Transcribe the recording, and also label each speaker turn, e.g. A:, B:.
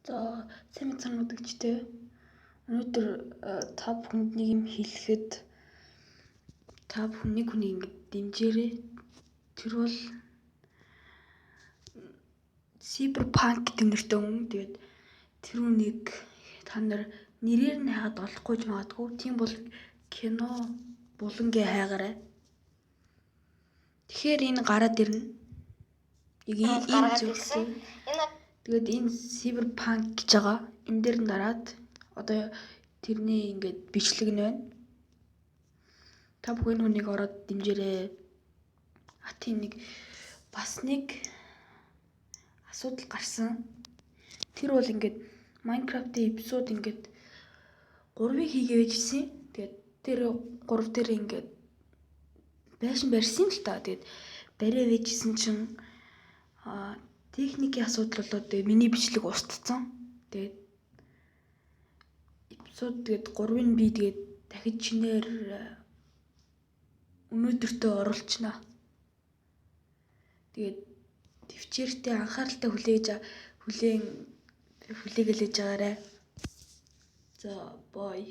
A: За сайн мэцэн үзэгчтэй. Өнөөдөр та бүхэнд нэг юм хэлэхэд та бүхэн нэг хүнийг ингэж дэмжээрэй. Тэр бол Cyberpunk гэдэг нэртэй хүн. Тэгээд тэр хүнийг та нар нэрээр нь хайгаад олохгүй ч магадгүй. Тийм бол кино булангээ хайгаарай. Тэгэхээр энэ гараад ирнэ. Энэ зөвлөлөө. Тэгээд энэ Cyberpunk гэж байгаа. Энэ дээр нь дараад одоо тэрний ингээд бичлэг нь байна. Та бүхэн хүнийг ороод дэмжээрэй. Тийм нэг бас нэг асуудал гарсан. Тэр бол ингээд Minecraft-ийн эпизод ингээд 3-ыг хийгээ байжсэн. Тэгээд тэр 3 дээр ингээд байшин барьсан л та. Тэгээд бариа байжсэн чинь техникийн асуудал болоод тэгээд миний бичлэг устцсан. Тэгээд эпизод тэгээд 3-ыг би тэгээд дахиж чинээр өнөөдөртөө оруулчихна. Тэгээд төвчээртэй анхааралтай хүлээгээл ээж байгаарай. За бай.